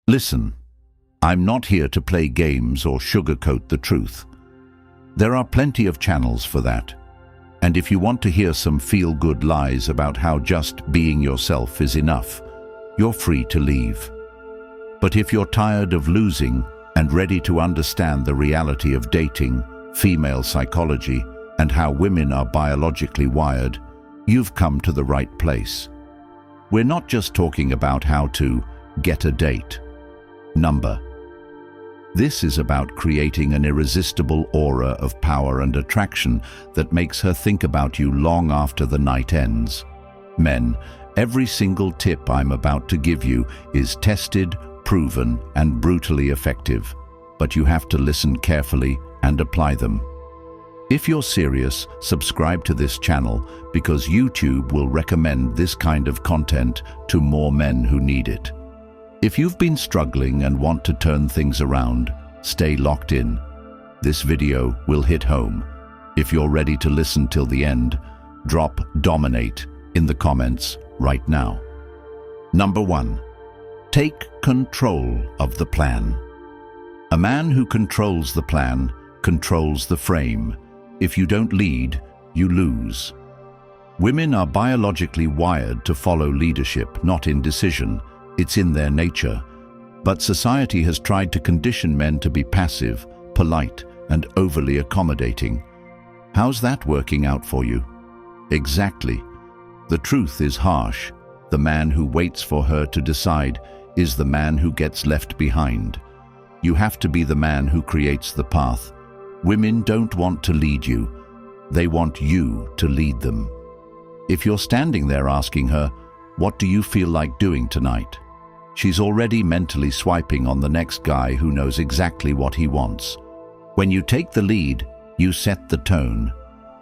Listen, I'm not here to play games or sugarcoat the truth. There are plenty of channels for that. And if you want to hear some feel-good lies about how just being yourself is enough, you're free to leave. But if you're tired of losing and ready to understand the reality of dating, female psychology, and how women are biologically wired, you've come to the right place. We're not just talking about how to get a date. This is about creating an irresistible aura of power and attraction that makes her think about you long after the night ends. Men, every single tip I'm about to give you is tested, proven, and brutally effective, but you have to listen carefully and apply them. If you're serious, subscribe to this channel because YouTube will recommend this kind of content to more men who need it. If you've been struggling and want to turn things around, stay locked in. This video will hit home. If you're ready to listen till the end, drop "dominate" in the comments right now. 1. Take control of the plan. A man who controls the plan controls the frame. If you don't lead, you lose. Women are biologically wired to follow leadership, not indecision. It's in their nature. But society has tried to condition men to be passive, polite, and overly accommodating. How's that working out for you? Exactly. The truth is harsh. The man who waits for her to decide is the man who gets left behind. You have to be the man who creates the path. Women don't want to lead you. They want you to lead them. If you're standing there asking her, "What do you feel like doing tonight?" she's already mentally swiping on the next guy who knows exactly what he wants. When you take the lead, you set the tone.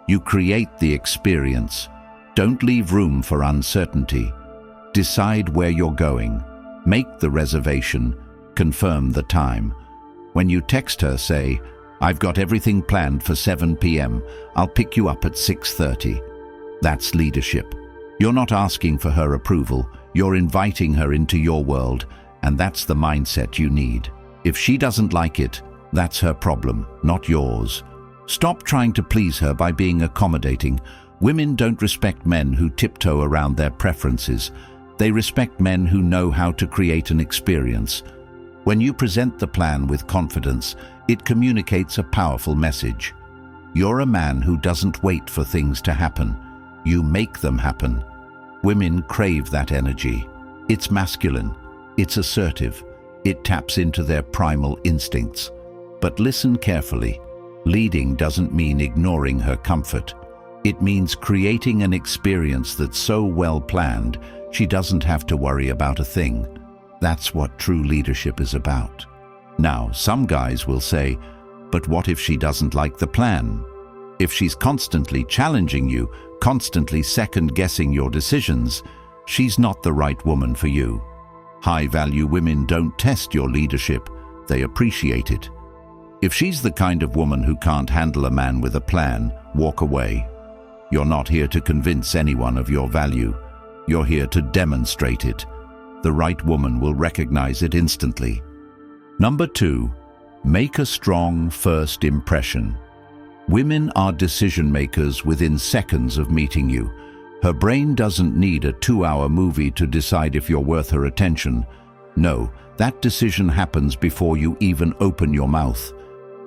You create the experience. Don't leave room for uncertainty. Decide where you're going. Make the reservation. Confirm the time. When you text her, say, "I've got everything planned for 7 p.m. I'll pick you up at 6:30. That's leadership. You're not asking for her approval. You're inviting her into your world, and that's the mindset you need. If she doesn't like it, that's her problem, not yours. Stop trying to please her by being accommodating. Women don't respect men who tiptoe around their preferences. They respect men who know how to create an experience. When you present the plan with confidence, it communicates a powerful message. You're a man who doesn't wait for things to happen. You make them happen. Women crave that energy. It's masculine. It's assertive. It taps into their primal instincts. But listen carefully. Leading doesn't mean ignoring her comfort. It means creating an experience that's so well planned, she doesn't have to worry about a thing. That's what true leadership is about. Now, some guys will say, "But what if she doesn't like the plan?" If she's constantly challenging you, constantly second-guessing your decisions, she's not the right woman for you. High-value women don't test your leadership, they appreciate it. If she's the kind of woman who can't handle a man with a plan, walk away. You're not here to convince anyone of your value. You're here to demonstrate it. The right woman will recognize it instantly. 2. Make a strong first impression. Women are decision makers within seconds of meeting you. Her brain doesn't need a 2-hour movie to decide if you're worth her attention. No, that decision happens before you even open your mouth.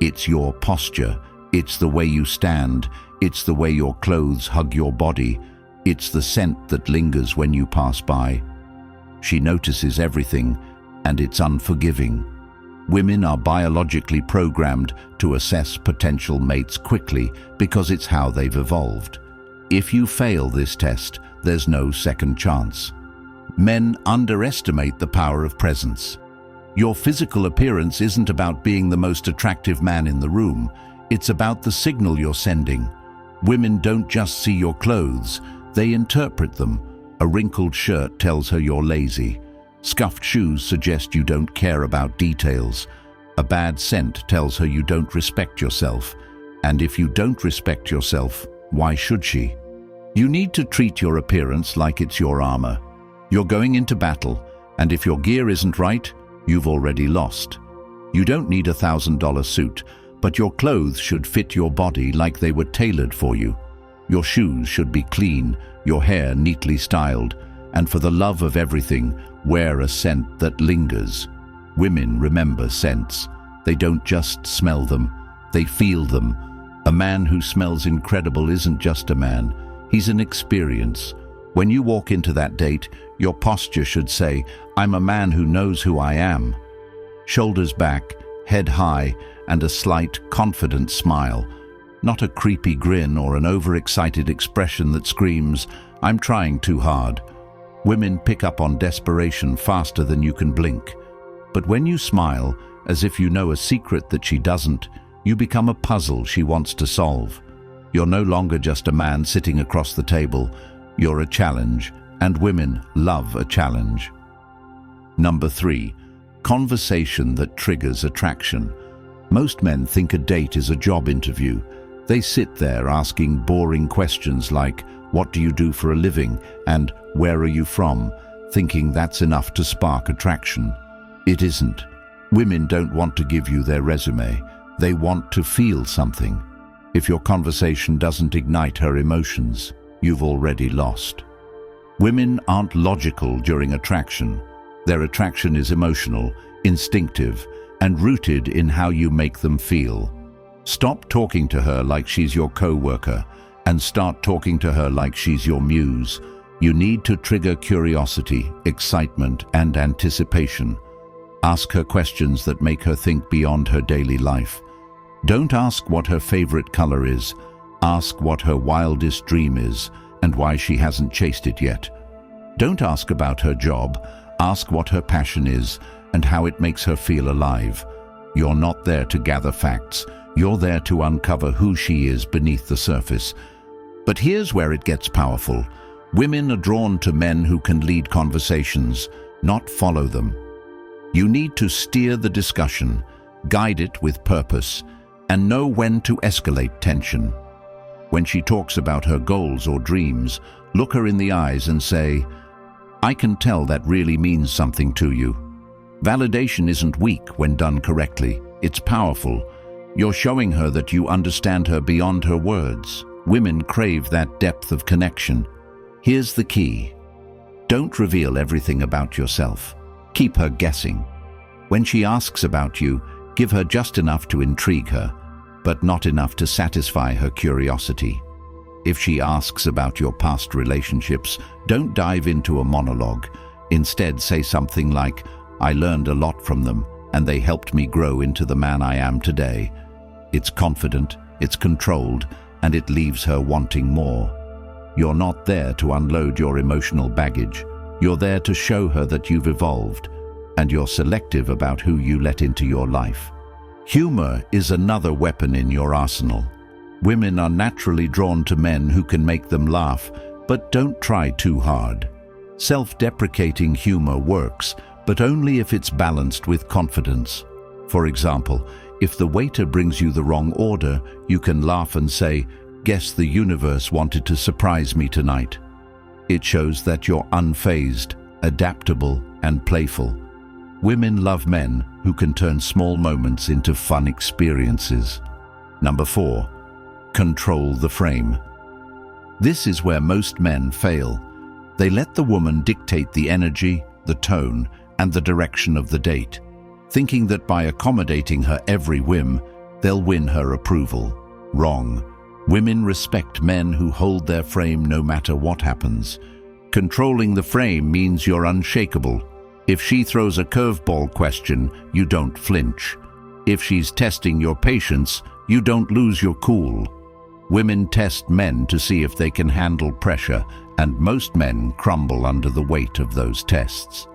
It's your posture. It's the way you stand. It's the way your clothes hug your body. It's the scent that lingers when you pass by. She notices everything, and it's unforgiving. Women are biologically programmed to assess potential mates quickly because it's how they've evolved. If you fail this test, there's no second chance. Men underestimate the power of presence. Your physical appearance isn't about being the most attractive man in the room. It's about the signal you're sending. Women don't just see your clothes, they interpret them. A wrinkled shirt tells her you're lazy. Scuffed shoes suggest you don't care about details. A bad scent tells her you don't respect yourself. And if you don't respect yourself, why should she? You need to treat your appearance like it's your armor. You're going into battle, and if your gear isn't right, you've already lost. You don't need $1,000 suit, but your clothes should fit your body like they were tailored for you. Your shoes should be clean, your hair neatly styled, and for the love of everything, wear a scent that lingers. Women remember scents. They don't just smell them, they feel them. A man who smells incredible isn't just a man, he's an experience. When you walk into that date, your posture should say, "I'm a man who knows who I am." Shoulders back, head high, and a slight, confident smile. Not a creepy grin or an overexcited expression that screams, "I'm trying too hard." Women pick up on desperation faster than you can blink. But when you smile, as if you know a secret that she doesn't, you become a puzzle she wants to solve. You're no longer just a man sitting across the table. You're a challenge, and women love a challenge. Number 3, conversation that triggers attraction. Most men think a date is a job interview. They sit there asking boring questions like, "What do you do for a living?" and "Where are you from?" thinking that's enough to spark attraction. It isn't. Women don't want to give you their resume. They want to feel something. If your conversation doesn't ignite her emotions, you've already lost. Women aren't logical during attraction. Their attraction is emotional, instinctive, and rooted in how you make them feel. Stop talking to her like she's your co-worker and start talking to her like she's your muse. You need to trigger curiosity, excitement, and anticipation. Ask her questions that make her think beyond her daily life. Don't ask what her favorite color is. Ask what her wildest dream is and why she hasn't chased it yet. Don't ask about her job. Ask what her passion is and how it makes her feel alive. You're not there to gather facts. You're there to uncover who she is beneath the surface. But here's where it gets powerful. Women are drawn to men who can lead conversations, not follow them. You need to steer the discussion, guide it with purpose, and know when to escalate tension. When she talks about her goals or dreams, look her in the eyes and say, "I can tell that really means something to you." Validation isn't weak when done correctly. It's powerful. You're showing her that you understand her beyond her words. Women crave that depth of connection. Here's the key. Don't reveal everything about yourself. Keep her guessing. When she asks about you, give her just enough to intrigue her, but not enough to satisfy her curiosity. If she asks about your past relationships, don't dive into a monologue. Instead, say something like, "I learned a lot from them, and they helped me grow into the man I am today." It's confident, it's controlled, and it leaves her wanting more. You're not there to unload your emotional baggage. You're there to show her that you've evolved, and you're selective about who you let into your life. Humor is another weapon in your arsenal. Women are naturally drawn to men who can make them laugh, but don't try too hard. Self-deprecating humor works, but only if it's balanced with confidence. For example, if the waiter brings you the wrong order, you can laugh and say, "Guess the universe wanted to surprise me tonight." It shows that you're unfazed, adaptable, and playful. Women love men who can turn small moments into fun experiences. Number 4, control the frame. This is where most men fail. They let the woman dictate the energy, the tone, and the direction of the date, thinking that by accommodating her every whim, they'll win her approval. Wrong. Women respect men who hold their frame no matter what happens. Controlling the frame means you're unshakable. If she throws a curveball question, you don't flinch. If she's testing your patience, you don't lose your cool. Women test men to see if they can handle pressure, and most men crumble under the weight of those tests.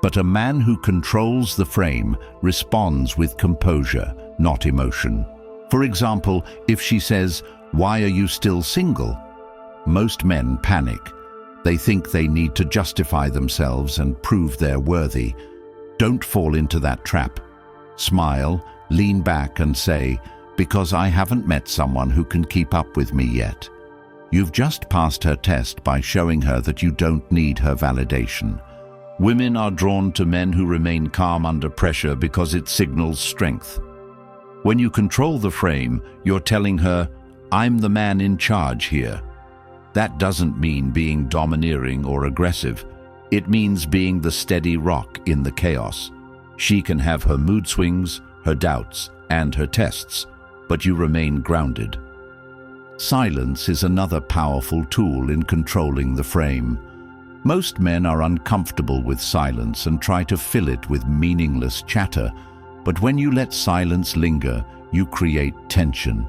But a man who controls the frame responds with composure, not emotion. For example, if she says, "Why are you still single?" Most men panic. They think they need to justify themselves and prove they're worthy. Don't fall into that trap. Smile, lean back and say, "Because I haven't met someone who can keep up with me yet." You've just passed her test by showing her that you don't need her validation. Women are drawn to men who remain calm under pressure because it signals strength. When you control the frame, you're telling her, "I'm the man in charge here." That doesn't mean being domineering or aggressive. It means being the steady rock in the chaos. She can have her mood swings, her doubts, and her tests, but you remain grounded. Silence is another powerful tool in controlling the frame. Most men are uncomfortable with silence and try to fill it with meaningless chatter, but when you let silence linger, you create tension.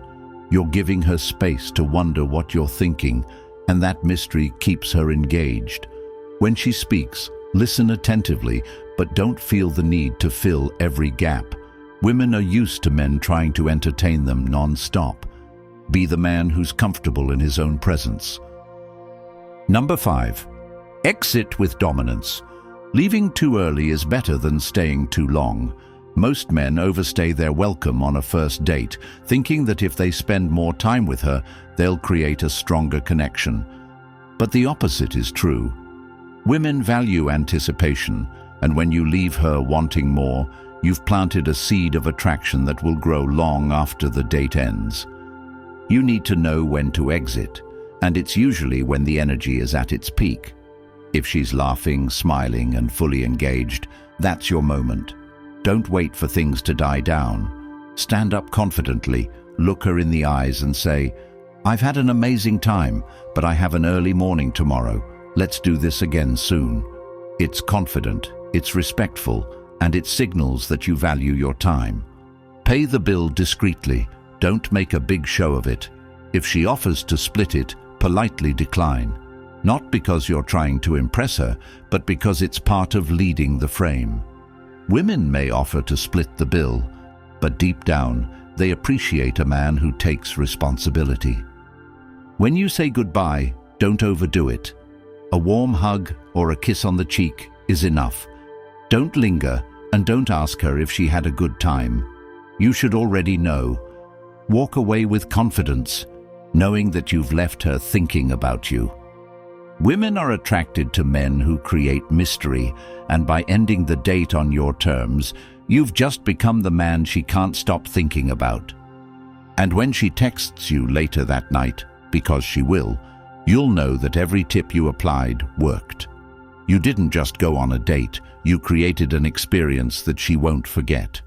You're giving her space to wonder what you're thinking, and that mystery keeps her engaged. When she speaks, listen attentively, but don't feel the need to fill every gap. Women are used to men trying to entertain them non-stop. Be the man who's comfortable in his own presence. Number 5. Exit with dominance. Leaving too early is better than staying too long. Most men overstay their welcome on a first date, thinking that if they spend more time with her, they'll create a stronger connection. But the opposite is true. Women value anticipation, and when you leave her wanting more, you've planted a seed of attraction that will grow long after the date ends. You need to know when to exit, and it's usually when the energy is at its peak. If she's laughing, smiling, and fully engaged, that's your moment. Don't wait for things to die down. Stand up confidently, look her in the eyes and say, "I've had an amazing time, but I have an early morning tomorrow. Let's do this again soon." It's confident, it's respectful, and it signals that you value your time. Pay the bill discreetly. Don't make a big show of it. If she offers to split it, politely decline. Not because you're trying to impress her, but because it's part of leading the frame. Women may offer to split the bill, but deep down, they appreciate a man who takes responsibility. When you say goodbye, don't overdo it. A warm hug or a kiss on the cheek is enough. Don't linger, and don't ask her if she had a good time. You should already know. Walk away with confidence, knowing that you've left her thinking about you. Women are attracted to men who create mystery, and by ending the date on your terms, you've just become the man she can't stop thinking about. And when she texts you later that night, because she will, you'll know that every tip you applied worked. You didn't just go on a date, you created an experience that she won't forget.